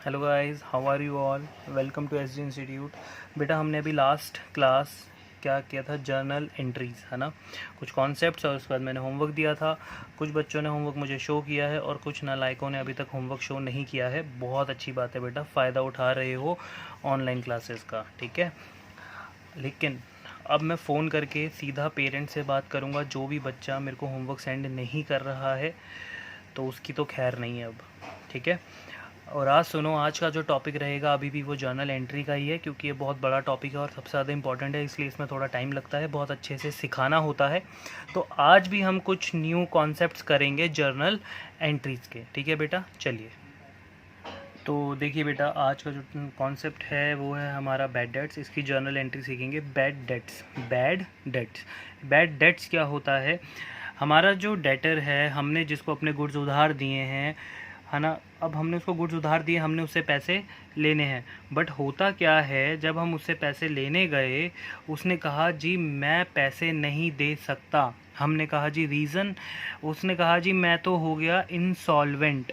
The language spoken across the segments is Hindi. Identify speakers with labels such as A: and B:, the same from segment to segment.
A: Hello guys, how are you all. Welcome to SG institute. बेटा, हमने अभी लास्ट क्लास क्या किया था, जर्नल एंट्रीज़, है ना। कुछ कॉन्सेप्ट्स और उसके बाद मैंने होमवर्क दिया था। कुछ बच्चों ने होमवर्क मुझे शो किया है और कुछ नालायकों ने अभी तक होमवर्क शो नहीं किया है। बहुत अच्छी बात है बेटा, फ़ायदा उठा रहे हो ऑनलाइन क्लासेस का, ठीक है। लेकिन अब मैं फ़ोन करके सीधा पेरेंट से बात करूँगा। जो भी बच्चा मेरे को होमवर्क सेंड नहीं कर रहा है तो उसकी तो खैर नहीं है अब, ठीक है। और आज सुनो, आज का जो टॉपिक रहेगा अभी भी वो जर्नल एंट्री का ही है, क्योंकि ये बहुत बड़ा टॉपिक है और सबसे ज़्यादा इंपॉर्टेंट है, इसलिए इसमें थोड़ा टाइम लगता है, बहुत अच्छे से सिखाना होता है। तो आज भी हम कुछ न्यू कॉन्सेप्ट्स करेंगे जर्नल एंट्रीज़ के, ठीक है बेटा। चलिए, तो देखिए बेटा, आज का जो कॉन्सेप्ट है वो है हमारा बैड डेट्स। इसकी जर्नल एंट्री सीखेंगे। Bad debts, bad debts. Bad debts क्या होता है? हमारा जो डेटर है, हमने जिसको अपने गुड्स उधार दिए हैं, है ना। अब हमने उसको गुड्स उधार दिए, हमने उससे पैसे लेने हैं। बट होता क्या है, जब हम उससे पैसे लेने गए, उसने कहा जी मैं पैसे नहीं दे सकता। हमने कहा जी रीज़न। उसने कहा जी मैं तो हो गया इंसॉल्वेंट।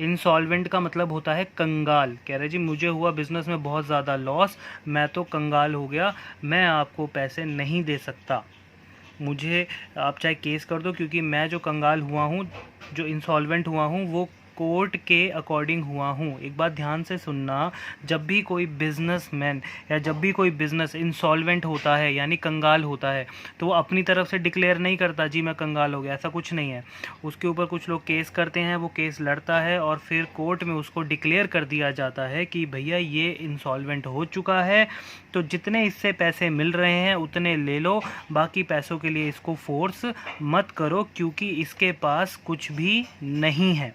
A: इंसॉल्वेंट का मतलब होता है कंगाल। कह रहे जी मुझे हुआ बिज़नेस में बहुत ज़्यादा लॉस, मैं तो कंगाल हो गया, मैं आपको पैसे नहीं दे सकता। मुझे आप चाहे केस कर दो, क्योंकि मैं जो कंगाल हुआ हूँ, जो इंसॉल्वेंट हुआ हूँ, वो कोर्ट के अकॉर्डिंग हुआ हूँ। एक बात ध्यान से सुनना, जब भी कोई बिजनेसमैन या जब भी कोई बिजनेस इंसॉल्वेंट होता है यानी कंगाल होता है, तो वो अपनी तरफ से डिक्लेयर नहीं करता जी मैं कंगाल हो गया, ऐसा कुछ नहीं है। उसके ऊपर कुछ लोग केस करते हैं, वो केस लड़ता है और फिर कोर्ट में उसको डिक्लेयर कर दिया जाता है कि भैया ये इंसॉल्वेंट हो चुका है, तो जितने इससे पैसे मिल रहे हैं उतने ले लो, बाकी पैसों के लिए इसको फोर्स मत करो, क्योंकि इसके पास कुछ भी नहीं है।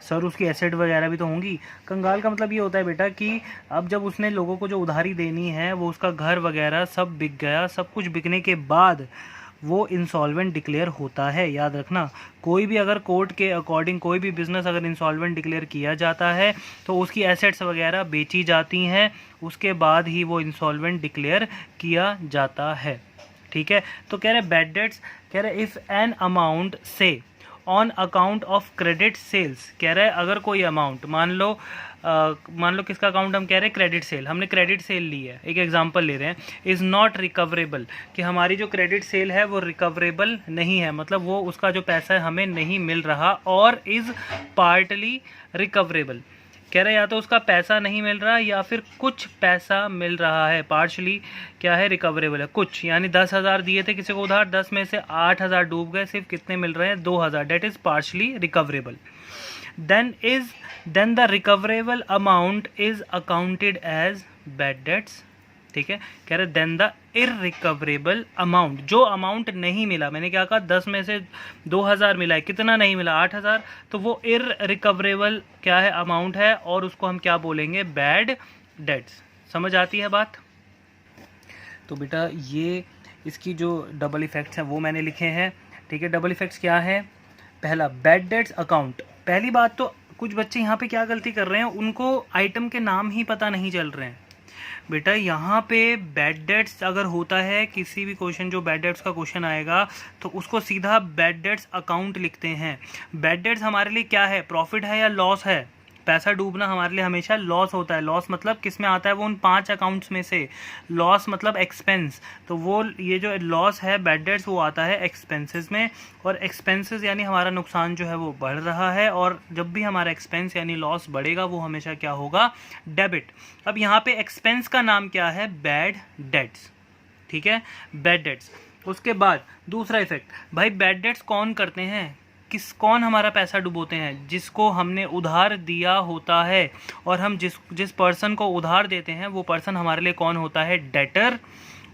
A: सर उसकी एसेट वगैरह भी तो होंगी। कंगाल का मतलब ये होता है बेटा कि अब जब उसने लोगों को जो उधारी देनी है, वो उसका घर वगैरह सब बिक गया, सब कुछ बिकने के बाद वो इंसॉल्वेंट डिक्लेयर होता है। याद रखना, कोई भी अगर कोर्ट के अकॉर्डिंग कोई भी बिजनेस अगर इंसॉल्वेंट डिक्लेयर किया जाता है तो उसकी एसेट्स वगैरह बेची जाती हैं, उसके बाद ही वो इंसॉल्वेंट डिक्लेयर किया जाता है, ठीक है। तो कह रहे बैड डेट्स, कह रहे इफ़ एन अमाउंट से on account of credit sales. कह रहा है अगर कोई अमाउंट, मान लो किसका अकाउंट हम कह रहे हैं, क्रेडिट सेल, हमने क्रेडिट सेल ली है, एक एग्जांपल ले रहे हैं, इज़ नॉट रिकवरेबल, कि हमारी जो क्रेडिट सेल है वो रिकवरेबल नहीं है, मतलब वो उसका जो पैसा है हमें नहीं मिल रहा, और इज़ पार्टली रिकवरेबल। कह रहे या तो उसका पैसा नहीं मिल रहा या फिर कुछ पैसा मिल रहा है। पार्शली क्या है, रिकवरेबल है कुछ, यानी 10,000 दिए थे किसी को उधार, 10 में से 8,000 डूब गए, सिर्फ कितने मिल रहे हैं, 2,000, debt is partially recoverable. Then the recoverable amount is accounted as bad debts, ठीक है। कह रहे देन द इररिकवरेबल अमाउंट, जो अमाउंट नहीं मिला, मैंने क्या कहा, 10 में से 2,000 मिला है, कितना नहीं मिला, 8,000, तो वो इररिकवरेबल क्या है, अमाउंट है, और उसको हम क्या बोलेंगे, बैड डेट्स। समझ आती है बात? तो बेटा ये इसकी जो डबल इफेक्ट्स हैं वो मैंने लिखे हैं, ठीक है। डबल इफेक्ट्स क्या है? पहला, बैड डेट्स अकाउंट। पहली बात तो कुछ बच्चे यहाँ पे क्या गलती कर रहे हैं, उनको आइटम के नाम ही पता नहीं चल रहे हैं। बेटा यहाँ पे बैड डेट्स अगर होता है, किसी भी क्वेश्चन जो बैड डेट्स का क्वेश्चन आएगा तो उसको सीधा बैड डेट्स अकाउंट लिखते हैं। बैड डेट्स हमारे लिए क्या है, प्रॉफिट है या लॉस है? पैसा डूबना हमारे लिए हमेशा लॉस होता है। लॉस मतलब किस में आता है, वो उन 5 अकाउंट्स में से। लॉस मतलब एक्सपेंस, तो वो ये जो लॉस है बैड डेट्स वो आता है एक्सपेंसेस में, और एक्सपेंसेस यानी हमारा नुकसान जो है वो बढ़ रहा है, और जब भी हमारा एक्सपेंस यानी लॉस बढ़ेगा वो हमेशा क्या होगा, डेबिट। अब यहाँ पे एक्सपेंस का नाम क्या है, बैड डेट्स, ठीक है, बैड डेट्स। उसके बाद दूसरा इफेक्ट, भाई बैड डेट्स कौन करते हैं, कौन हमारा पैसा डुबोते हैं, जिसको हमने उधार दिया होता है, और हम जिस पर्सन को उधार देते हैं वो पर्सन हमारे लिए कौन होता है, डेटर।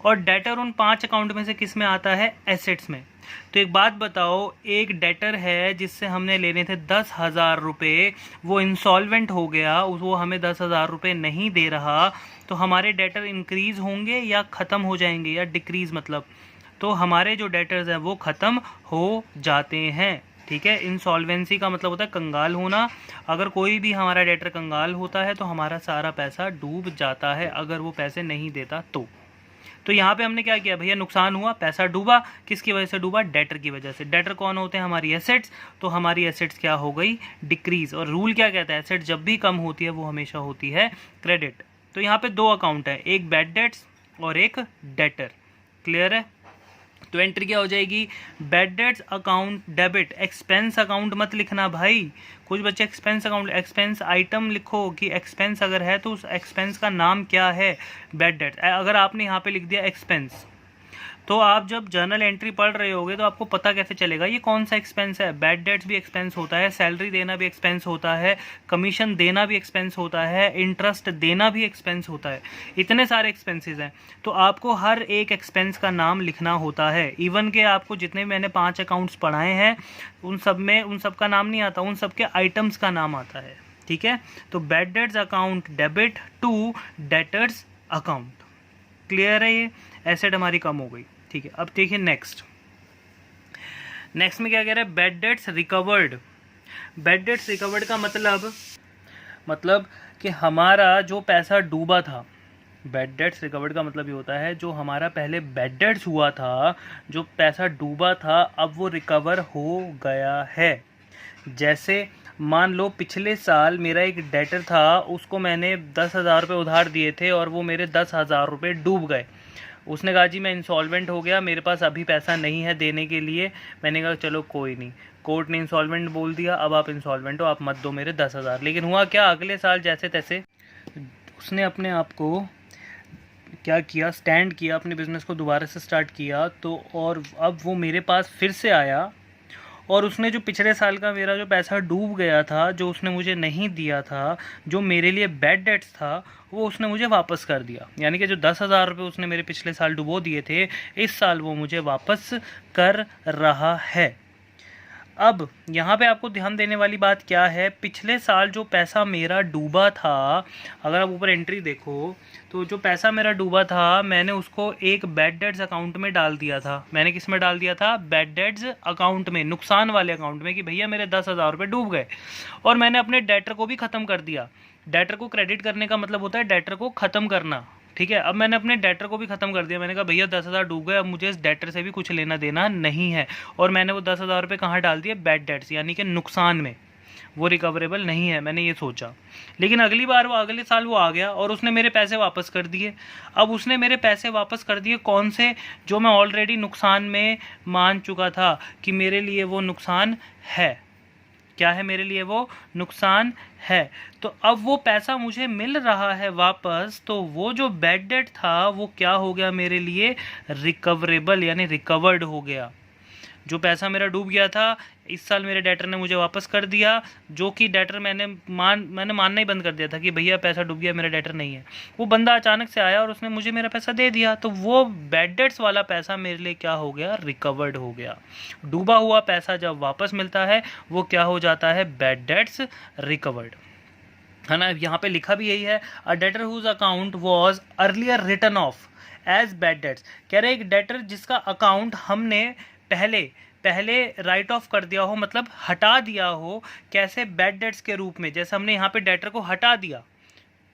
A: और डेटर उन 5 अकाउंट में से किस में आता है, एसेट्स में। तो एक बात बताओ, एक डेटर है जिससे हमने लेने थे 10,000 रुपये, वो इंसॉल्वेंट हो गया, वो हमें 10,000 रुपये नहीं दे रहा, तो हमारे डेटर इंक्रीज होंगे या ख़त्म हो जाएंगे, या डिक्रीज मतलब, तो हमारे जो डेटर्स हैं वो ख़त्म हो जाते हैं, ठीक है। इंसॉल्वेंसी का मतलब होता है कंगाल होना। अगर कोई भी हमारा डेटर कंगाल होता है तो हमारा सारा पैसा डूब जाता है, अगर वो पैसे नहीं देता तो, तो यहाँ पे हमने क्या किया भैया, नुकसान हुआ, पैसा डूबा, किसकी वजह से डूबा, डेटर की वजह से। डेटर कौन होते हैं, हमारी एसेट्स, तो हमारी एसेट्स क्या हो गई, डिक्रीज। और रूल क्या कहता है, एसेट जब भी कम होती है वो हमेशा होती है क्रेडिट। तो यहाँ पे दो अकाउंट है, एक बैड डेट्स और एक डेटर, क्लियर है। तो एंट्री क्या हो जाएगी, bad debts account debit. Expense account मत लिखना भाई, कुछ बच्चे एक्सपेंस अकाउंट, एक्सपेंस आइटम लिखो कि एक्सपेंस अगर है तो उस एक्सपेंस का नाम क्या है, बैड डेट्स। अगर आपने यहाँ पे लिख दिया एक्सपेंस, तो आप जब जर्नल एंट्री पढ़ रहे होगे तो आपको पता कैसे चलेगा ये कौन सा एक्सपेंस है। बैड डेट्स भी एक्सपेंस होता है, सैलरी देना भी एक्सपेंस होता है, कमीशन देना भी एक्सपेंस होता है, इंटरेस्ट देना भी एक्सपेंस होता है, इतने सारे एक्सपेंसेस हैं। तो आपको हर एक एक्सपेंस का नाम लिखना होता है। इवन के आपको जितने मैंने 5 अकाउंट्स पढ़ाए हैं उन सब में उन सब का नाम नहीं आता, उन सब के आइटम्स का नाम आता है, ठीक है। तो bad debts account debit to debtors account, clear है। ये एसेट हमारी कम हो गई, ठीक है। अब देखिए नेक्स्ट में क्या कह रहा है, bad debts recovered. Bad debts recovered का मतलब कि हमारा जो पैसा डूबा था, बैड डेट्स रिकवर्ड का मतलब ये होता है जो हमारा पहले बैड डेट्स हुआ था, जो पैसा डूबा था, अब वो रिकवर हो गया है। जैसे मान लो पिछले साल मेरा एक डेटर था, उसको मैंने 10,000 रुपये उधार दिए थे और वो मेरे 10,000 रुपये डूब गए। उसने कहा जी मैं इंसॉल्वेंट हो गया, मेरे पास अभी पैसा नहीं है देने के लिए। मैंने कहा चलो कोई नहीं, कोर्ट ने इंसॉल्वेंट बोल दिया, अब आप इंसॉल्वेंट हो, आप मत दो मेरे 10,000। लेकिन हुआ क्या, अगले साल जैसे तैसे उसने अपने आप को क्या किया, स्टैंड किया, अपने बिज़नेस को दोबारा से स्टार्ट किया। तो और अब वो मेरे पास फिर से आया और उसने जो पिछले साल का मेरा जो पैसा डूब गया था, जो उसने मुझे नहीं दिया था, जो मेरे लिए बैड डेट्स था, वो उसने मुझे वापस कर दिया। यानी कि जो 10,000 रुपये उसने मेरे पिछले साल डुबो दिए थे, इस साल वो मुझे वापस कर रहा है। अब यहाँ पे आपको ध्यान देने वाली बात क्या है, पिछले साल जो पैसा मेरा डूबा था, अगर आप ऊपर एंट्री देखो तो जो पैसा मेरा डूबा था मैंने उसको एक बैड डेट्स अकाउंट में डाल दिया था। मैंने किस में डाल दिया था, बैड डेट्स अकाउंट में, नुकसान वाले अकाउंट में, कि भैया मेरे 10,000 रुपये डूब गए। और मैंने अपने डेटर को भी ख़त्म कर दिया। डेटर को क्रेडिट करने का मतलब होता है डेटर को ख़त्म करना, ठीक है। अब मैंने अपने डेटर को भी ख़त्म कर दिया। मैंने कहा भैया 10,000 डूब गए, अब मुझे इस डेटर से भी कुछ लेना देना नहीं है। और मैंने वो 10,000 रुपये कहाँ डाल दिए, बैड डेट्स, यानी कि नुकसान में, वो रिकवरेबल नहीं है, मैंने ये सोचा। लेकिन अगली बार वो अगले साल वो आ गया और उसने मेरे पैसे वापस कर दिए। अब उसने मेरे पैसे वापस कर दिए कौन से, जो मैं ऑलरेडी नुकसान में मान चुका था कि मेरे लिए वो नुकसान है। क्या है, मेरे लिए वो नुकसान है। तो अब वो पैसा मुझे मिल रहा है वापस, तो वो जो बैड डेट था वो क्या हो गया मेरे लिए, रिकवरेबल, यानी रिकवर्ड हो गया। जो पैसा मेरा डूब गया था इस साल मेरे डेटर ने मुझे वापस कर दिया, जो कि डेटर मैंने मानना ही बंद कर दिया था कि भैया पैसा डूब गया, मेरा डेटर नहीं है। वो बंदा अचानक से आया और उसने मुझे मेरा पैसा दे दिया, तो वो बैड डेट्स वाला पैसा मेरे लिए क्या हो गया, रिकवर्ड हो गया। डूबा हुआ पैसा जब वापस मिलता है वो क्या हो जाता है, बैड डेट्स रिकवर्ड, है ना। यहाँ पे लिखा भी यही है, a debtor whose account was earlier written off as bad debts. कह रहे एक डेटर जिसका अकाउंट हमने पहले राइट ऑफ कर दिया हो, मतलब हटा दिया हो, कैसे, बैड डेट्स के रूप में। जैसे हमने यहाँ पे डेटर को हटा दिया,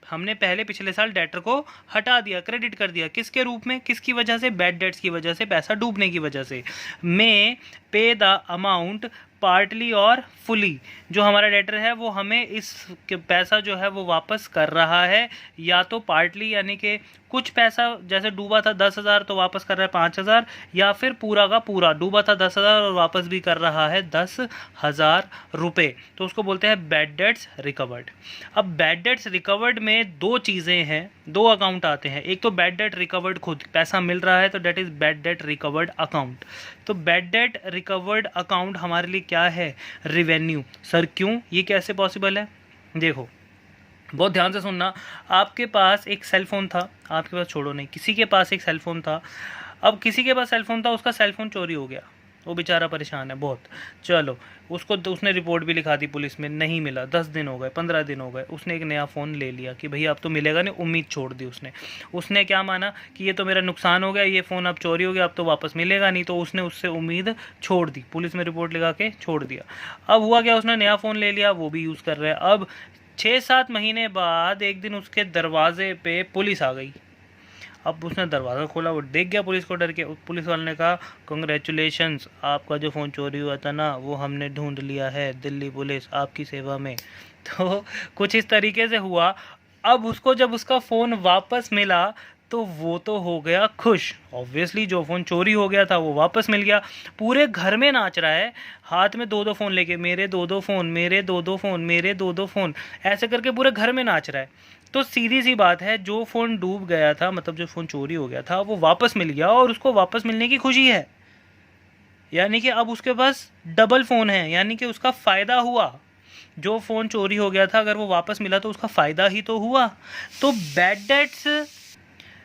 A: हमने पहले पिछले साल डेटर को हटा दिया, क्रेडिट कर दिया, किसके रूप में, किसकी वजह से, बैड डेट्स की वजह से, पैसा डूबने की वजह से। मे पे द अमाउंट पार्टली और फुली, जो हमारा डेटर है वो हमें इस पैसा जो है वो वापस कर रहा है, या तो पार्टली यानी कि कुछ पैसा, जैसे डूबा था 10,000 तो वापस कर रहा है 5,000, या फिर पूरा का पूरा डूबा था 10,000 और वापस भी कर रहा है 10,000 रुपये, तो उसको बोलते हैं बैड डेट्स रिकवर्ड। अब बैड डेट्स रिकवर्ड में दो चीज़ें हैं, दो अकाउंट आते हैं। एक तो बैड डेट रिकवर्ड, खुद पैसा मिल रहा है तो that is bad debt recovered account. तो बैड डेट रिकवर्ड अकाउंट हमारे लिए क्या है, रिवेन्यू। सर क्यों, ये कैसे पॉसिबल है, देखो बहुत ध्यान से सुनना। आपके पास एक सेल फोन था, आपके पास छोड़ो नहीं, किसी के पास एक सेल फोन था। अब किसी के पास सेल फोन था, उसका सेल फोन चोरी हो गया, वो बेचारा परेशान है बहुत। चलो उसने रिपोर्ट भी लिखा दी पुलिस में, नहीं मिला, 10 दिन हो गए, 15 दिन हो गए, उसने एक नया फ़ोन ले लिया कि भैया अब तो मिलेगा नहीं, उम्मीद छोड़ दी उसने क्या माना कि ये तो मेरा नुकसान हो गया, ये फ़ोन अब चोरी हो गया, अब तो वापस मिलेगा नहीं, तो उसने उससे उम्मीद छोड़ दी, पुलिस में रिपोर्ट लगा के छोड़ दिया। अब हुआ क्या, उसने नया फ़ोन ले लिया, वो भी यूज़ कर रहा है। अब 6-7 महीने बाद एक दिन उसके दरवाजे पे पुलिस आ गई। अब उसने दरवाज़ा खोला, वो देख गया पुलिस को डर के। पुलिस वाले ने कहा कंग्रेचुलेशंस, आपका जो फ़ोन चोरी हुआ था ना वो हमने ढूंढ लिया है, दिल्ली पुलिस आपकी सेवा में। तो कुछ इस तरीके से हुआ। अब उसको जब उसका फ़ोन वापस मिला तो वो तो हो गया खुश। ऑब्वियसली जो फ़ोन चोरी हो गया था वो वापस मिल गया। पूरे घर में नाच रहा है, हाथ में 2-2 फ़ोन लेके, मेरे 2-2 फ़ोन, मेरे 2-2 फ़ोन, मेरे 2-2 फ़ोन, ऐसे करके पूरे घर में नाच रहा है। तो सीधी सी बात है, जो फ़ोन डूब गया था, मतलब जो फ़ोन चोरी हो गया था, वो वापस मिल गया और उसको वापस मिलने की खुशी है। यानी कि अब उसके पास डबल फ़ोन है, यानी कि उसका फ़ायदा हुआ। जो फ़ोन चोरी हो गया था अगर वो वापस मिला तो उसका फ़ायदा ही तो हुआ। तो बैड डेट्स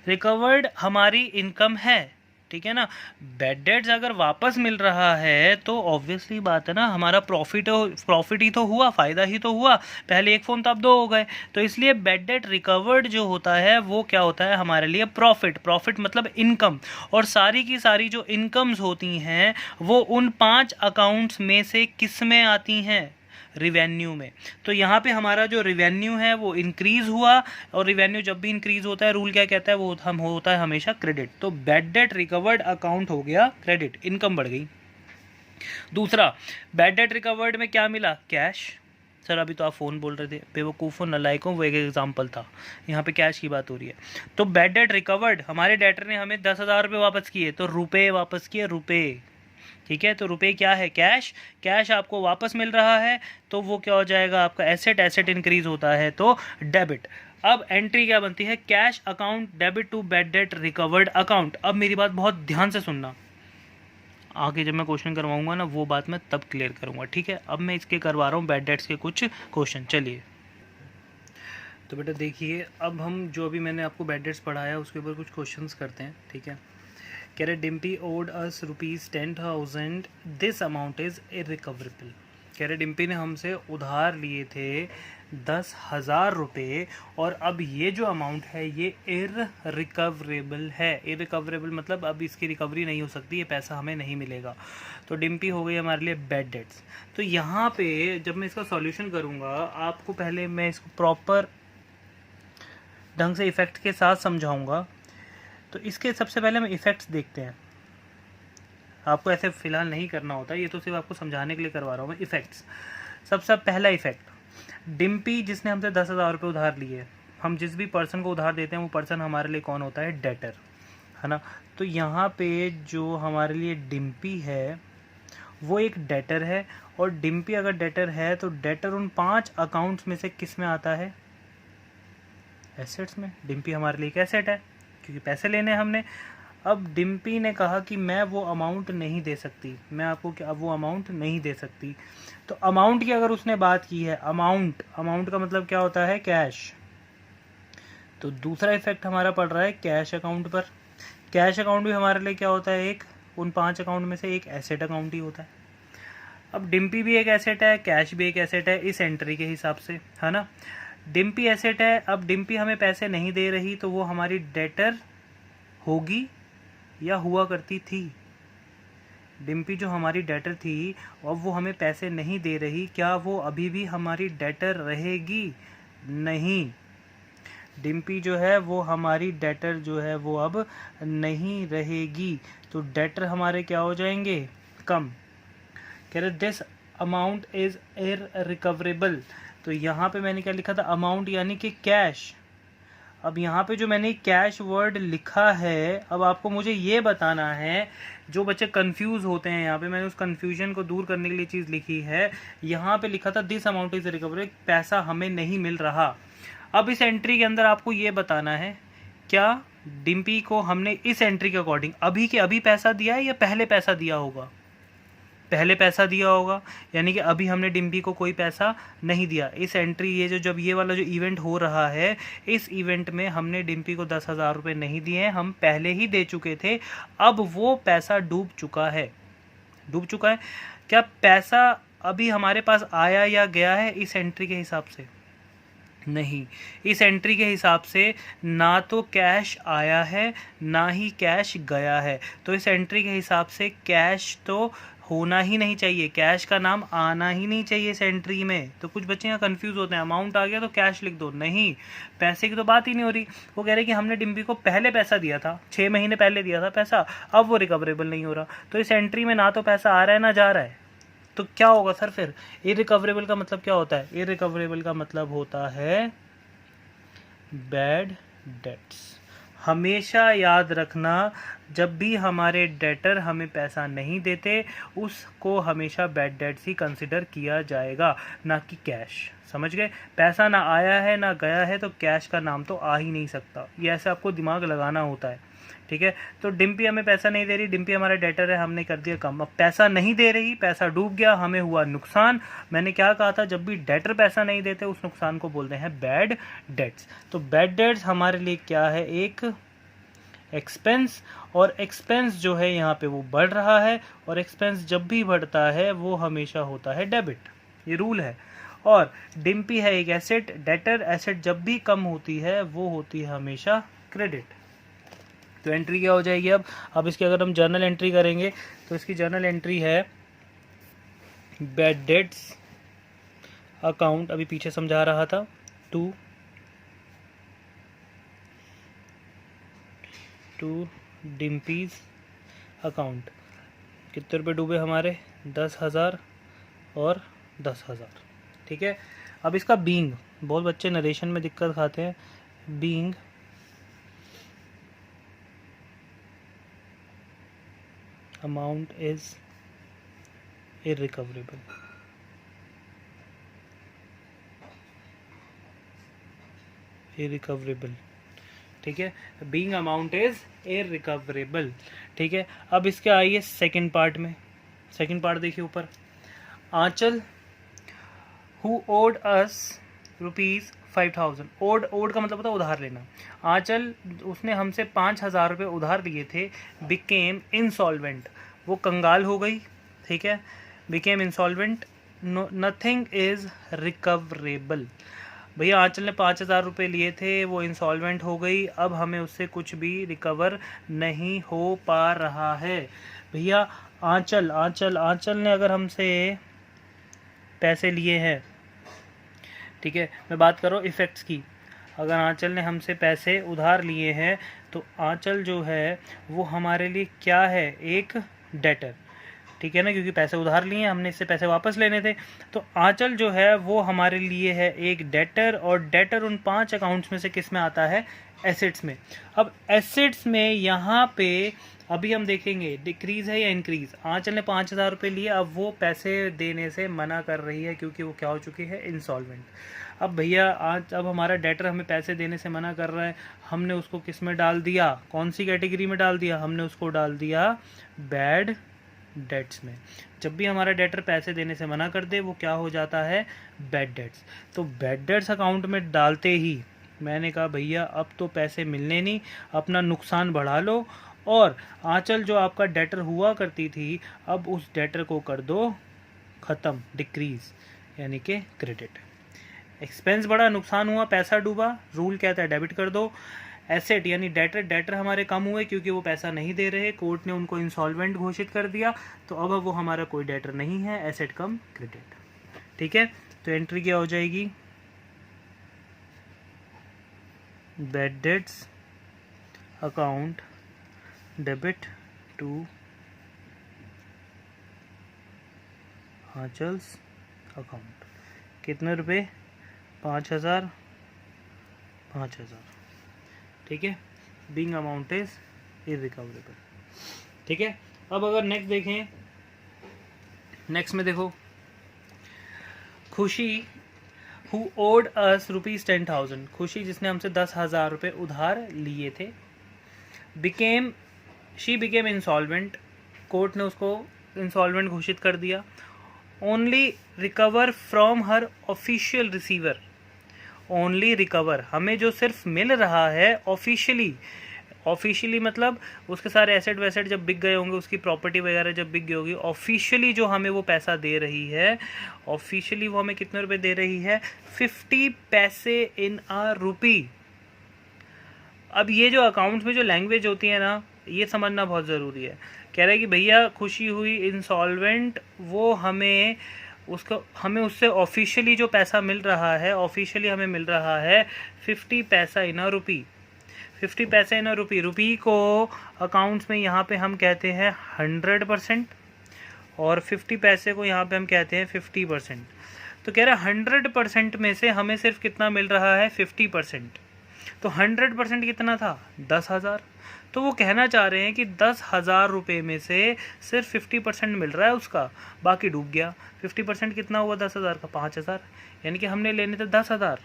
A: रिकवर्ड हमारी इनकम है, ठीक है ना। बैड डेट्स अगर वापस मिल रहा है तो ऑब्वियसली बात है ना, हमारा प्रॉफिट ही तो हुआ, फ़ायदा ही तो हुआ। पहले एक फ़ोन तो अब 2 हो गए। तो इसलिए बैड डेट रिकवर्ड जो होता है वो क्या होता है हमारे लिए, प्रॉफिट मतलब इनकम। और सारी की सारी जो इनकम्स होती हैं वो उन 5 अकाउंट्स में से किस में आती हैं, रिवेन्यू में। तो यहाँ पे हमारा जो रिवेन्यू है वो इंक्रीज हुआ, और रिवेन्यू जब भी इंक्रीज होता है रूल क्या कहता है, वो होता है हमेशा क्रेडिट। तो बैड डेट रिकवर्ड अकाउंट हो गया क्रेडिट, इनकम बढ़ गई। दूसरा, बैड डेट रिकवर्ड में क्या मिला, कैश। सर अभी तो आप फ़ोन बोल रहे थे, बेवकूफ़ों नलायकों, वो एक एग्जाम्पल था, यहाँ पे कैश की बात हो रही है। तो बैड डेट रिकवर्ड, हमारे डेटर ने हमें 10,000 रुपये वापस किए, तो रुपये वापस किए, रुपये, ठीक है। तो रुपये क्या है, कैश। कैश आपको वापस मिल रहा है तो वो क्या हो जाएगा आपका एसेट, एसेट इंक्रीज होता है तो डेबिट। अब एंट्री क्या बनती है, cash account debit to bad debt recovered account. अब मेरी बात बहुत ध्यान से सुनना, आगे जब मैं क्वेश्चन करवाऊंगा ना वो बात मैं तब क्लियर करूंगा, ठीक है। अब मैं इसके करवा रहा हूँ बैड डेट्स के कुछ क्वेश्चन। चलिए तो बेटा देखिए, अब हम जो अभी मैंने आपको बैड डेट्स पढ़ाया उसके ऊपर कुछ क्वेश्चंस करते हैं, ठीक है। कह रहे Dimpy owed us ₹10,000, this amount is irrecoverable. कह रहे डिम्पी ने हमसे उधार लिए थे 10,000 रुपये, और अब ये जो अमाउंट है ये इरिकवरेबल है। इरिकवरेबल मतलब अब इसकी रिकवरी नहीं हो सकती, ये पैसा हमें नहीं मिलेगा। तो डिम्पी हो गई हमारे लिए बैड डेट्स। तो यहाँ पे जब मैं इसका सॉल्यूशन करूँगा, आपको पहले मैं इसको प्रॉपर ढंग से इफ़ेक्ट के साथ समझाऊँगा। तो इसके सबसे पहले हम इफ़ेक्ट्स देखते हैं। आपको ऐसे फ़िलहाल नहीं करना होता, ये तो सिर्फ आपको समझाने के लिए करवा रहा हूँ मैं। इफ़ेक्ट्स, सबसे पहला इफ़ेक्ट, डिम्पी जिसने हमसे 10,000 रुपये उधार लिए, हम जिस भी पर्सन को उधार देते हैं वो पर्सन हमारे लिए कौन होता है, डेटर, है ना। तो यहाँ पे जो हमारे लिए डिम्पी है वो एक डेटर है, और डिम्पी अगर डेटर है तो डेटर उन 5 अकाउंट्स में से किस में आता है, एसेट्स में। डिम्पी हमारे लिए एक एसेट है क्योंकि पैसे लेने हमने। अब डिम्पी ने कहा कि मैं वो अमाउंट नहीं दे सकती, मैं आपको क्या वो अमाउंट नहीं दे सकती। तो अमाउंट की अगर उसने बात की है, अमाउंट का मतलब क्या होता है, कैश। तो दूसरा इफेक्ट हमारा पड़ रहा है कैश अकाउंट पर। कैश अकाउंट भी हमारे लिए क्या होता है, एक उन 5 अकाउंट में से एक एसेट अकाउंट ही होता है। अब डिम्पी भी एक एसेट है, कैश भी एक एसेट है इस एंट्री के हिसाब से, है ना। डिम्पी एसेट है, अब डिम्पी हमें पैसे नहीं दे रही तो वो हमारी डेटर होगी या हुआ करती थी। डिम्पी जो हमारी डेटर थी, अब वो हमें पैसे नहीं दे रही, क्या वो अभी भी हमारी डेटर रहेगी, नहीं। डिम्पी जो है वो हमारी डेटर जो है वो अब नहीं रहेगी, तो डेटर हमारे क्या हो जाएंगे, कम। कह रहे दिस अमाउंट इज इररिकवरेबल। तो यहाँ पे मैंने क्या लिखा था, अमाउंट यानी कि कैश। अब यहाँ पे जो मैंने कैश वर्ड लिखा है, अब आपको मुझे ये बताना है, जो बच्चे कंफ्यूज होते हैं, यहाँ पे मैंने उस कंफ्यूजन को दूर करने के लिए चीज़ लिखी है। यहाँ पे लिखा था दिस अमाउंट इज रिकवरेबल, पैसा हमें नहीं मिल रहा। अब इस एंट्री के अंदर आपको ये बताना है, क्या डिम्पी को हमने इस एंट्री के अकॉर्डिंग अभी के अभी पैसा दिया है या पहले पैसा दिया होगा, पहले पैसा दिया होगा, यानी कि अभी हमने डिम्पी को कोई पैसा नहीं दिया। इस एंट्री ये जब ये वाला जो इवेंट हो रहा है, इस इवेंट में हमने डिम्पी को 10,000 रुपये नहीं दिए हैं, हम पहले ही दे चुके थे। अब वो पैसा डूब चुका है। क्या पैसा अभी हमारे पास आया या गया है इस एंट्री के हिसाब से, नहीं। इस एंट्री के हिसाब से ना तो कैश आया है ना ही कैश गया है, तो इस एंट्री के हिसाब से कैश तो होना ही नहीं चाहिए, कैश का नाम आना ही नहीं चाहिए इस एंट्री में। तो कुछ बच्चे यहाँ कंफ्यूज होते हैं, अमाउंट आ गया तो कैश लिख दो, नहीं, पैसे की तो बात ही नहीं हो रही। वो कह रहे कि हमने डिम्पी को पहले पैसा दिया था, 6 महीने पहले दिया था पैसा, अब वो रिकवरेबल नहीं हो रहा, तो इस एंट्री में ना तो पैसा आ रहा है ना जा रहा है, तो क्या होगा सर फिर? इरिकवरेबल का मतलब क्या होता है? इरिकवरेबल का मतलब होता है बैड डेट्स। हमेशा याद रखना, जब भी हमारे डेटर हमें पैसा नहीं देते उसको हमेशा बैड डेट्स ही कंसिडर किया जाएगा, ना कि कैश। समझ गए? पैसा ना आया है ना गया है तो कैश का नाम तो आ ही नहीं सकता, ये ऐसे आपको दिमाग लगाना होता है, ठीक है? तो डिम्पी हमें पैसा नहीं दे रही, डिम्पी हमारा डेटर है, हमने कर दिया कम। अब पैसा नहीं दे रही, पैसा डूब गया, हमें हुआ नुकसान। मैंने क्या कहा था? जब भी डेटर पैसा नहीं देते उस नुकसान को बोलते हैं बैड डेट्स। तो बैड डेट्स हमारे लिए क्या है? एक एक्सपेंस, और एक्सपेंस जो है यहाँ पे वो बढ़ रहा है, और एक्सपेंस जब भी बढ़ता है वो हमेशा होता है डेबिट, ये रूल है। और डिम्पी है एक एसेट, डेटर एसेट जब भी कम होती है वो होती है हमेशा क्रेडिट। तो एंट्री क्या हो जाएगी अब इसकी अगर हम जर्नल एंट्री करेंगे तो इसकी जर्नल एंट्री है बैड डेट्स अकाउंट, अभी पीछे समझा रहा था, टू डिम्पीज अकाउंट। कितने रुपए डूबे हमारे? 10,000 और 10,000, ठीक है? अब इसका बीइंग, बहुत बच्चे नरेशन में दिक्कत खाते हैं। Being amount is irrecoverable, irrecoverable, ठीक है? बीइंग अमाउंट इज इररिकवरेबल, ठीक है? अब इसके आइए सेकंड पार्ट में। सेकंड पार्ट देखिए ऊपर, आंचल हु ओड अस ₹5,000। ओड का मतलब होता है उधार लेना। आंचल, उसने हमसे 5,000 रुपये उधार लिए थे, बिकेम इंसॉल्वेंट, वो कंगाल हो गई, ठीक है? Became insolvent, nothing is recoverable. भैया आंचल ने 5,000 रुपये लिए थे, वो इंसॉल्वेंट हो गई, अब हमें उससे कुछ भी रिकवर नहीं हो पा रहा है। भैया आंचल ने अगर हमसे पैसे लिए हैं, ठीक है, मैं बात कर रहा हूँ इफ़ेक्ट्स की, अगर आंचल ने हमसे पैसे उधार लिए हैं तो आंचल जो है वो हमारे लिए क्या है? एक डेटर, ठीक है ना, क्योंकि पैसे उधार लिए, हमने इससे पैसे वापस लेने थे। तो आंचल जो है वो हमारे लिए है एक डेटर, और डेटर उन 5 अकाउंट्स में से किस में आता है? एसेट्स में। अब एसेट्स में यहाँ पे अभी हम देखेंगे डिक्रीज है या इंक्रीज। आंचल ने 5,000 रुपये लिए, अब वो पैसे देने से मना कर रही है क्योंकि वो क्या हो चुकी है? इंसॉल्वेंट। अब भैया अब हमारा डेटर हमें पैसे देने से मना कर रहा है, हमने उसको किस में डाल दिया? कौन सी कैटेगरी में डाल दिया? हमने उसको डाल दिया बैड डेट्स में। जब भी हमारा डेटर पैसे देने से मना कर दे वो क्या हो जाता है? Bad debts. तो बैड डेट्स अकाउंट में डालते ही मैंने कहा भैया अब तो पैसे मिलने नहीं, अपना नुकसान बढ़ा लो, और आंचल जो आपका डेटर हुआ करती थी अब उस डेटर को कर दो ख़त्म, डिक्रीज, यानी कि क्रेडिट। एक्सपेंस बढ़ा, नुकसान हुआ, पैसा डूबा, रूल कहता है डेबिट कर दो। एसेट यानी डेटर हमारे कम हुए क्योंकि वो पैसा नहीं दे रहे, कोर्ट ने उनको इंसॉल्वेंट घोषित कर दिया, तो अब वो हमारा कोई डेटर नहीं है, एसेट कम क्रेडिट, ठीक है? तो एंट्री क्या हो जाएगी? Bad debts account debit to Anchal's account. कितने रुपए? 5,000, ठीक है? बीइंग अमाउंट इज इररिकवरेबल, ठीक है? अब अगर नेक्स्ट देखें, नेक्स्ट में देखो, खुशी हु ओड अस ₹10,000, खुशी जिसने हमसे 10,000 रुपये उधार लिए थे, शी बिकेम इंसॉल्वेंट, कोर्ट ने उसको इंसॉल्वेंट घोषित कर दिया। Only recover from her official receiver, only recover, हमें जो सिर्फ मिल रहा है ऑफिशियली मतलब उसके सारे एसेट वैसेट जब बिक गए होंगे, उसकी प्रॉपर्टी वगैरह जब बिक गई होगी, ऑफिशियली जो हमें वो पैसा दे रही है, ऑफिशियली वो हमें कितने रुपए दे रही है? 50 पैसे इन अ रुपी। अब ये जो अकाउंट्स में जो लैंग्वेज होती है ना, ये समझना बहुत ज़रूरी है। कह रहा है कि भैया खुशी हुई इंसॉल्वेंट, वो हमें उससे ऑफिशियली जो पैसा मिल रहा है, ऑफिशियली हमें मिल रहा है 50 पैसा इन अ रुपी। 50 पैसा इन अ रुपी। रुपी को अकाउंट्स में यहाँ पे हम कहते हैं 100%, और 50 पैसे को यहाँ पे हम कहते हैं 50%। तो कह रहा है 100% में से हमें सिर्फ कितना मिल रहा है, 50%। तो 100% कितना था, 10,000। तो वो कहना चाह रहे हैं कि 10,000 रुपये में से सिर्फ 50% मिल रहा है उसका, बाकी डूब गया। 50% कितना हुआ 10,000 का, 5,000। यानी कि हमने लेने थे 10,000,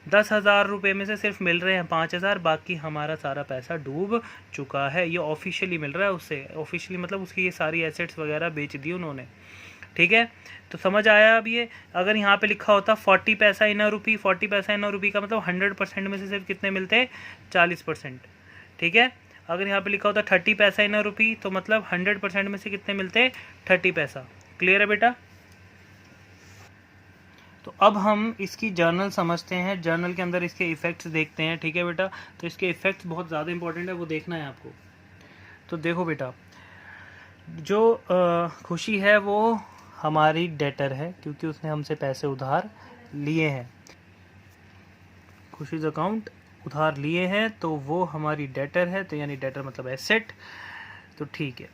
A: 10,000 रुपये में से सिर्फ मिल रहे हैं 5,000, बाकी हमारा सारा पैसा डूब चुका है। ये ऑफिशियली मिल रहा है उससे, ऑफिशियली मतलब उसकी ये सारी एसेट्स वगैरह बेच दी उन्होंने। ठीक है, तो समझ आया। अब ये अगर यहाँ पे लिखा होता 40 पैसा इन अ रुपी, 40 पैसा इन अ रुपी का मतलब 100% में से सिर्फ कितने मिलते, 40%। ठीक है, अगर यहाँ पे लिखा होता 30 पैसा इन अ रुपी, तो मतलब 100% में से कितने मिलते, 30 पैसा। क्लियर है बेटा? तो अब हम इसकी जर्नल समझते हैं, जर्नल के अंदर इसके इफ़ेक्ट्स देखते हैं। ठीक है बेटा, तो इसके इफ़ेक्ट्स बहुत ज़्यादा इंपॉर्टेंट है, वो देखना है आपको। तो देखो बेटा, जो खुशी है वो हमारी डेटर है, क्योंकि उसने हमसे पैसे उधार लिए हैं। खुशीज अकाउंट उधार लिए हैं, तो वो हमारी डेटर है, तो यानी डेटर मतलब एसेट। तो ठीक है,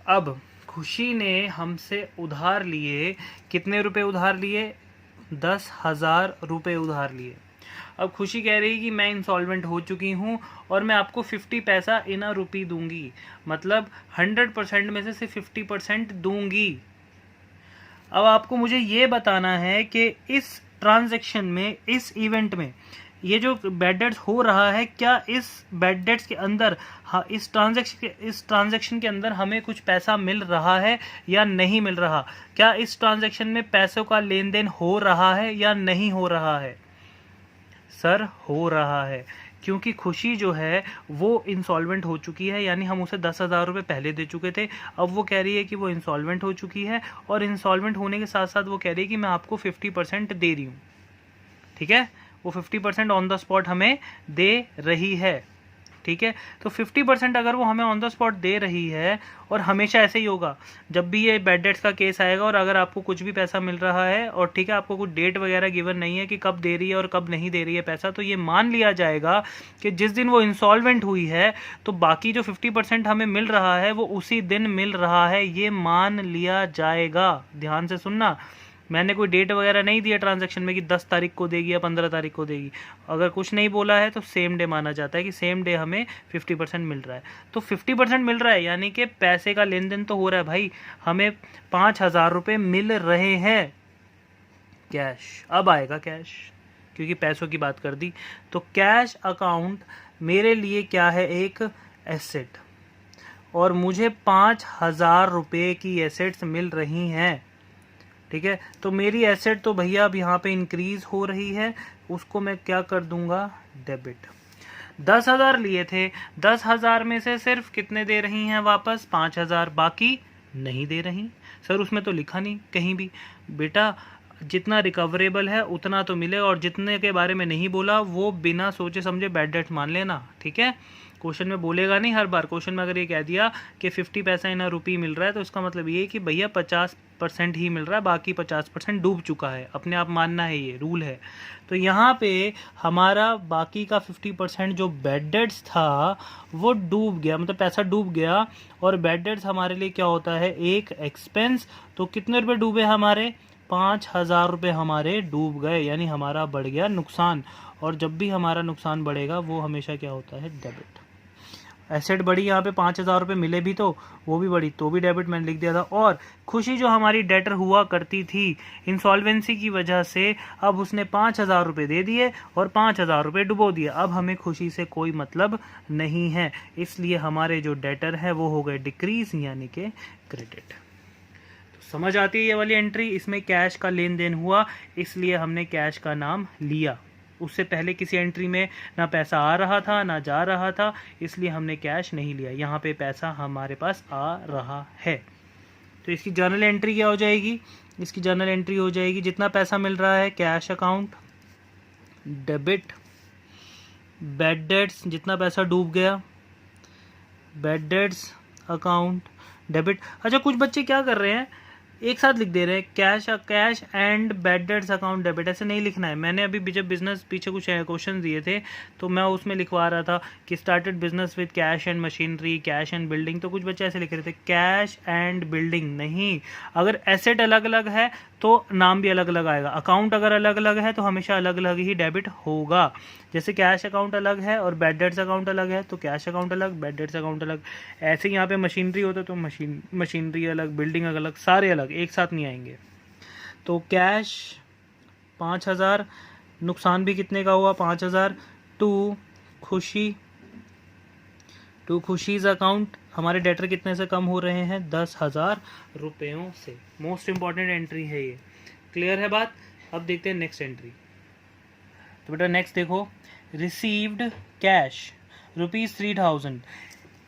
A: अब खुशी ने हमसे उधार लिए, कितने रुपए उधार लिए, 10,000 रुपये उधार लिए। अब खुशी कह रही कि मैं इंसॉल्वेंट हो चुकी हूँ और मैं आपको 50 पैसा इन अ रुपी दूंगी, मतलब 100% में से सिर्फ 50% दूंगी। अब आपको मुझे ये बताना है कि इस ट्रांजैक्शन में, इस इवेंट में, ये जो बैड डेट्स हो रहा है, क्या इस बैड डेट्स के अंदर, हाँ, इस ट्रांजैक्शन के अंदर हमें कुछ पैसा मिल रहा है या नहीं मिल रहा? क्या इस ट्रांजैक्शन में पैसों का लेन देन हो रहा है या नहीं हो रहा है? सर हो रहा है, क्योंकि खुशी जो है वो इंसॉल्वेंट हो चुकी है, यानी हम उसे 10,000 रुपये पहले दे चुके थे। अब वो कह रही है कि वो इंसॉल्वेंट हो चुकी है, और इंसॉल्वेंट होने के साथ साथ वो कह रही है कि मैं आपको 50% दे रही हूँ। ठीक है, वो 50% ऑन द स्पॉट हमें दे रही है। ठीक है, तो 50% अगर वो हमें ऑन द स्पॉट दे रही है, और हमेशा ऐसे ही होगा जब भी ये बैड डेट्स का केस आएगा, और अगर आपको कुछ भी पैसा मिल रहा है और ठीक है आपको कुछ डेट वगैरह गिवन नहीं है कि कब दे रही है और कब नहीं दे रही है पैसा, तो ये मान लिया जाएगा कि जिस दिन वो इंसॉल्वेंट हुई है तो बाकी जो 50% हमें मिल रहा है वो उसी दिन मिल रहा है, ये मान लिया जाएगा। ध्यान से सुनना, मैंने कोई डेट वगैरह नहीं दिया ट्रांजैक्शन में कि 10 तारीख को देगी या 15 तारीख को देगी। अगर कुछ नहीं बोला है तो सेम डे माना जाता है कि सेम डे हमें 50% मिल रहा है। तो 50% मिल रहा है, यानी कि पैसे का लेन देन तो हो रहा है भाई, हमें 5,000 रुपये मिल रहे हैं कैश। अब आएगा कैश, क्योंकि पैसों की बात कर दी। तो कैश अकाउंट मेरे लिए क्या है, एक एसेट, और मुझे 5,000 रुपये की एसेट्स मिल रही हैं। ठीक है, तो मेरी एसेट तो भैया अब यहाँ पे इंक्रीज हो रही है, उसको मैं क्या कर दूंगा, डेबिट। 10,000 लिए थे, 10,000 में से सिर्फ कितने दे रही हैं वापस, 5,000, बाकी नहीं दे रही। सर उसमें तो लिखा नहीं कहीं भी। बेटा जितना रिकवरेबल है उतना तो मिले, और जितने के बारे में नहीं बोला वो बिना सोचे समझे बैड डेट मान लेना। ठीक है, क्वेश्चन में बोलेगा नहीं हर बार। क्वेश्चन में अगर ये कह दिया कि 50 पैसा इन अ रुपी मिल रहा है, तो इसका मतलब ये कि भैया 50% ही मिल रहा है, बाकी 50% डूब चुका है, अपने आप मानना है, ये रूल है। तो यहाँ पे हमारा बाकी का 50% जो बैड डेट्स था वो डूब गया, मतलब पैसा डूब गया। और बैड डेट्स हमारे लिए क्या होता है, एक एक्सपेंस। तो कितने रुपये डूबे हमारे, 5,000 रुपये हमारे डूब गए, यानी हमारा बढ़ गया नुकसान। और जब भी हमारा नुकसान बढ़ेगा वो हमेशा क्या होता है, डेबिट। एसेट बढ़ी, यहाँ पे 5,000 रुपये मिले भी तो वो भी बढ़ी, तो भी डेबिट मैंने लिख दिया था। और खुशी जो हमारी डेटर हुआ करती थी इंसॉल्वेंसी की वजह से, अब उसने 5,000 रुपये दे दिए और 5,000 रुपये डुबो दिए। अब हमें खुशी से कोई मतलब नहीं है, इसलिए हमारे जो डेटर है वो हो गए डिक्रीज, यानी कि क्रेडिट। समझ आती है ये वाली एंट्री, इसमें कैश का लेन देन हुआ, इसलिए हमने कैश का नाम लिया। उससे पहले किसी एंट्री में ना पैसा आ रहा था ना जा रहा था, इसलिए हमने कैश नहीं लिया। यहाँ पे पैसा हमारे पास आ रहा है। तो इसकी जर्नल एंट्री क्या हो जाएगी, इसकी जर्नल एंट्री हो जाएगी जितना पैसा मिल रहा है cash account, debit, bad debts जितना पैसा डूब गया, बैड डेट्स अकाउंट डेबिट। अच्छा कुछ बच्चे क्या कर रहे हैं, एक साथ लिख दे रहे हैं cash and bad debts account debit, ऐसे नहीं लिखना है। मैंने अभी जब बिजनेस पीछे कुछ क्वेश्चन दिए थे तो मैं उसमें लिखवा रहा था कि started business with cash and machinery, cash and building, तो कुछ बच्चे ऐसे लिख रहे थे कैश एंड बिल्डिंग। नहीं, अगर एसेट अलग अलग है तो नाम भी अलग अलग आएगा, अकाउंट अगर अलग अलग है तो हमेशा अलग अलग ही डेबिट होगा। जैसे कैश अकाउंट अलग है और बैड डेट्स अकाउंट अलग है तो कैश अकाउंट अलग, बैड डेट्स अकाउंट अलग। ऐसे ही यहाँ पे मशीनरी होता तो मशीनरी अलग, बिल्डिंग अलग, सारे अलग, एक साथ नहीं आएंगे। तो कैश 5,000, नुकसान भी कितने का हुआ 5,000। टू खुशीज अकाउंट, हमारे डेटर कितने से कम हो रहे हैं 10,000 रुपयों से। मोस्ट इंपॉर्टेंट एंट्री है ये, क्लियर है बात। अब देखते हैं नेक्स्ट एंट्री। तो बेटा नेक्स्ट देखो, रिसीव्ड कैश ₹3,000।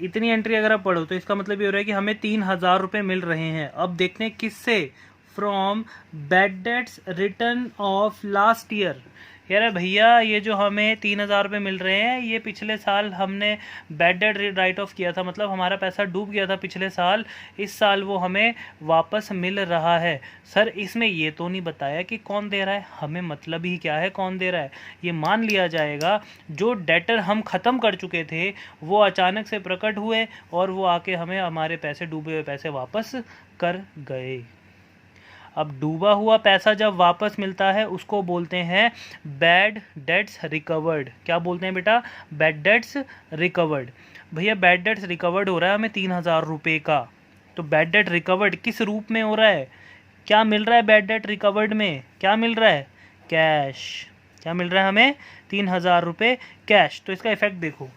A: इतनी एंट्री अगर आप पढ़ो तो इसका मतलब ये हो रहा है कि हमें 3,000 रुपये मिल रहे हैं। अब देखते हैं किससे, from bad debts return of last year. यार भैया ये जो हमें 3,000 रुपये मिल रहे हैं ये पिछले साल हमने बैड डेट राइट ऑफ किया था, मतलब हमारा पैसा डूब गया था पिछले साल, इस साल वो हमें वापस मिल रहा है। सर इसमें ये तो नहीं बताया कि कौन दे रहा है, हमें मतलब ही क्या है कौन दे रहा है। ये मान लिया जाएगा जो डेटर हम ख़त्म कर चुके थे वो अचानक से प्रकट हुए और वो आके हमें हमारे पैसे, डूबे हुए पैसे वापस कर गए। अब डूबा हुआ पैसा जब वापस मिलता है उसको बोलते हैं बैड डेट्स रिकवर्ड। क्या बोलते हैं बेटा, बैड डेट्स रिकवर्ड। भैया बैड डेट्स रिकवर्ड हो रहा है हमें 3,000 रुपये का, तो बैड डेट रिकवर्ड किस रूप में हो रहा है, क्या मिल रहा है बैड डेट रिकवर्ड में, क्या मिल रहा है, कैश। क्या मिल रहा है हमें 3,000 रुपये कैश। तो इसका इफेक्ट देखो,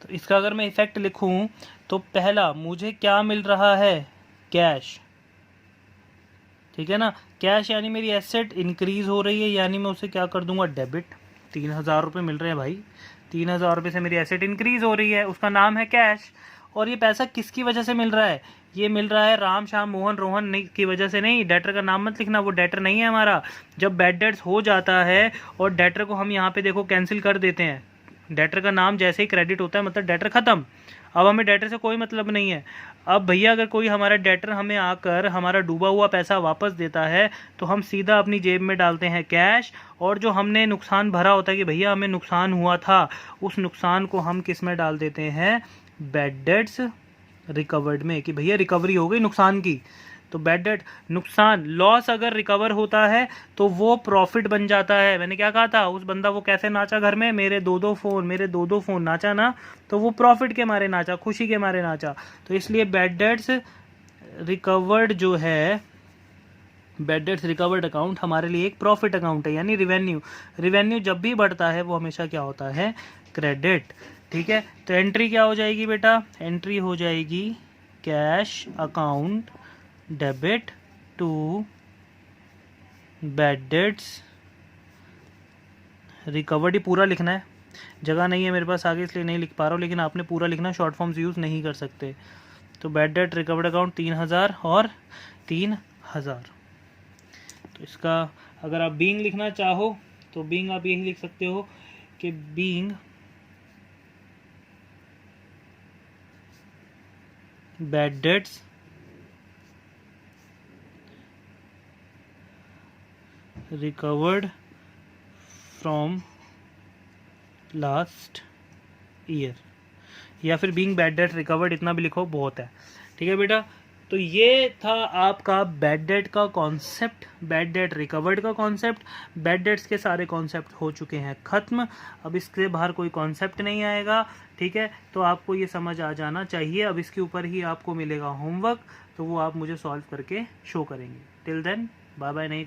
A: तो इसका अगर मैं इफेक्ट लिखूं तो पहला मुझे क्या मिल रहा है, कैश, ठीक है ना। कैश यानी मेरी एसेट इंक्रीज हो रही है, यानी मैं उसे क्या कर दूंगा, डेबिट। 3,000 रुपये मिल रहे हैं भाई, 3,000 रुपये से मेरी एसेट इंक्रीज हो रही है, उसका नाम है कैश। और ये पैसा किसकी वजह से मिल रहा है, ये मिल रहा है राम श्याम मोहन रोहन की वजह से नहीं। डेटर का नाम मत लिखना, वो डेटर नहीं है हमारा। जब बैड डेट्स हो जाता है और डेटर को हम यहाँ पे देखो कैंसिल कर देते हैं, डेटर का नाम जैसे ही क्रेडिट होता है मतलब डेटर खत्म, अब हमें डेटर से कोई मतलब नहीं है। अब भैया अगर कोई हमारा डेटर हमें आकर हमारा डूबा हुआ पैसा वापस देता है तो हम सीधा अपनी जेब में डालते हैं कैश, और जो हमने नुकसान भरा होता है कि भैया हमें नुकसान हुआ था, उस नुकसान को हम किस में डाल देते हैं, बैड डेट्स रिकवर्ड में, कि भैया रिकवरी हो गई नुकसान की। तो बैड डेट नुकसान, लॉस अगर रिकवर होता है तो वो प्रॉफिट बन जाता है। मैंने क्या कहा था, उस बंदा वो कैसे नाचा घर में, मेरे दो दो फोन नाचा ना, तो वो प्रॉफिट के मारे नाचा, खुशी के मारे नाचा। तो इसलिए बैड डेट्स रिकवर्ड जो है, बैड डेट्स रिकवर्ड अकाउंट हमारे लिए एक प्रॉफिट अकाउंट है, यानी रिवेन्यू जब भी बढ़ता है वो हमेशा क्या होता है, क्रेडिट। ठीक है, तो एंट्री क्या हो जाएगी बेटा, एंट्री हो जाएगी cash account debit to bad debts recovered. पूरा लिखना है, जगह नहीं है मेरे पास आगे इसलिए नहीं लिख पा रहा हूँ, लेकिन आपने पूरा लिखना, शॉर्ट फॉर्म्स यूज़ नहीं कर सकते। तो बैड डेट रिकवर्ड अकाउंट 3,000 और 3,000। तो इसका अगर आप बीइंग लिखना चाहो तो बीइंग आप यही लिख सकते हो कि being bad debts recovered from last year, या फिर बीइंग बैड डेट रिकवर्ड, इतना भी लिखो बहुत है। ठीक है बेटा, तो ये था आपका बैड डेट का कॉन्सेप्ट, बैड डेट रिकवर्ड का कॉन्सेप्ट। बैड डेट्स के सारे कॉन्सेप्ट हो चुके हैं ख़त्म, अब इसके बाहर कोई कॉन्सेप्ट नहीं आएगा। ठीक है, तो आपको ये समझ आ जाना चाहिए। अब इसके ऊपर ही आपको मिलेगा होमवर्क, तो वो आप मुझे सॉल्व करके शो करेंगे। Till then bye bye. नहीं